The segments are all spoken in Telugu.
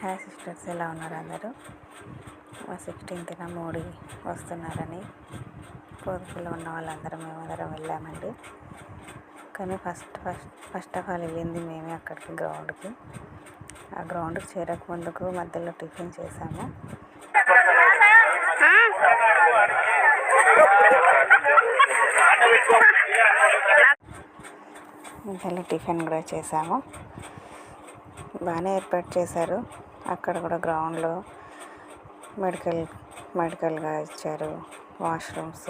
హాయ్ సిస్టర్స్, ఎలా ఉన్నారు అందరూ? మా 16th మోడీ వస్తున్నారని కోరికలో ఉన్న వాళ్ళందరం మేమందరం వెళ్ళామండి. కానీ ఫస్ట్ ఆఫ్ ఆల్ వెళ్ళింది మేమే అక్కడికి గ్రౌండ్కి. ఆ గ్రౌండ్కి చేరక ముందుకు మధ్యలో టిఫిన్ చేసాము. మధ్యలో టిఫిన్ కూడా చేసాము. బాగానే ఏర్పాటు చేశారు. అక్కడ కూడా గ్రౌండ్లో మెడికల్గా ఇచ్చారు. వాష్రూమ్స్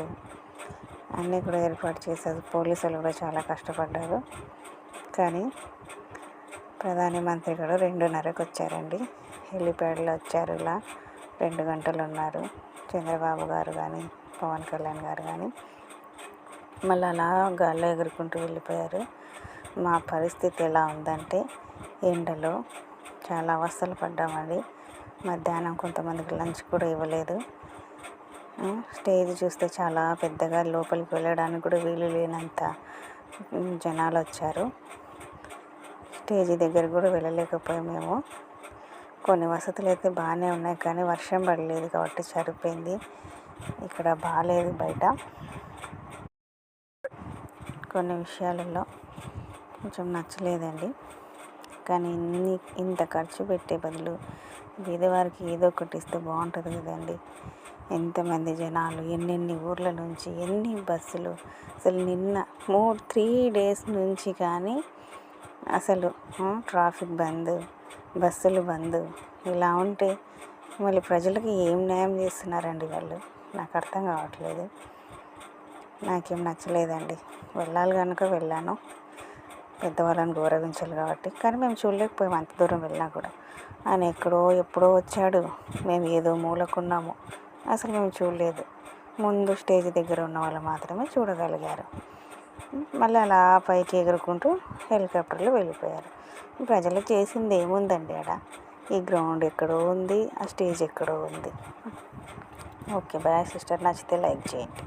అన్నీ కూడా ఏర్పాటు చేశారు. పోలీసులు కూడా చాలా కష్టపడ్డారు. కానీ ప్రధాని మంత్రి కూడా 2:30కి వచ్చారండి. హెలిప్యాడ్లో వచ్చారు. ఇలా 2 గంటలు ఉన్నారు. చంద్రబాబు గారు కానీ పవన్ కళ్యాణ్ గారు కానీ మళ్ళీ అలా గాల్లో ఎగురుకుంటూ వెళ్ళిపోయారు. మా పరిస్థితి ఎలా ఉందంటే ఎండలో చాలా అవస్థలు పడ్డామండి. మధ్యాహ్నం కొంతమందికి లంచ్ కూడా ఇవ్వలేదు. స్టేజ్ చూస్తే చాలా పెద్దగా, లోపలికి వెళ్ళడానికి కూడా వీలు లేనంత జనాలు వచ్చారు. స్టేజ్ దగ్గర కూడా వెళ్ళలేకపోయాం మేము. కొన్ని వసతులు అయితే బాగానే ఉన్నాయి, కానీ వర్షం పడలేదు కాబట్టి సరిపోయింది. ఇక్కడ బాగాలేదు బయట. కొన్ని విషయాలలో కొంచెం నచ్చలేదండి. కానీ ఇంత ఖర్చు పెట్టే బదులు బీదవారికి ఏదో ఒకటి ఇస్తే బాగుంటుంది కదండి. ఎంతమంది జనాలు, ఎన్నెన్ని ఊర్ల నుంచి, ఎన్ని బస్సులు. అసలు నిన్న 3 days నుంచి కానీ అసలు ట్రాఫిక్ బంద్, బస్సులు బంద్. ఇలా ఉంటే మళ్ళీ ప్రజలకు ఏం న్యాయం చేస్తున్నారండి వాళ్ళు? నాకు అర్థం కావట్లేదు. నాకేం నచ్చలేదండి. వెళ్ళాలి కనుక వెళ్ళాను. పెద్దవాళ్ళని గౌరవించాలి కాబట్టి. కానీ మేము చూడలేకపోయాము. అంత దూరం వెళ్ళినా కూడా ఆయన ఎప్పుడో వచ్చాడు. మేము ఏదో మూలకున్నాము. అసలు మేము చూడలేదు. ముందు స్టేజ్ దగ్గర ఉన్న వాళ్ళు మాత్రమే చూడగలిగారు. మళ్ళీ అలా పైకి ఎగురుకుంటూ హెలికాప్టర్లో వెళ్ళిపోయారు. ప్రజలు చేసింది ఏముందండి ఆడ? ఈ గ్రౌండ్ ఎక్కడో ఉంది, ఆ స్టేజ్ ఎక్కడో ఉంది. Okay, bye sister. నచ్చితే లైక్ చేయండి.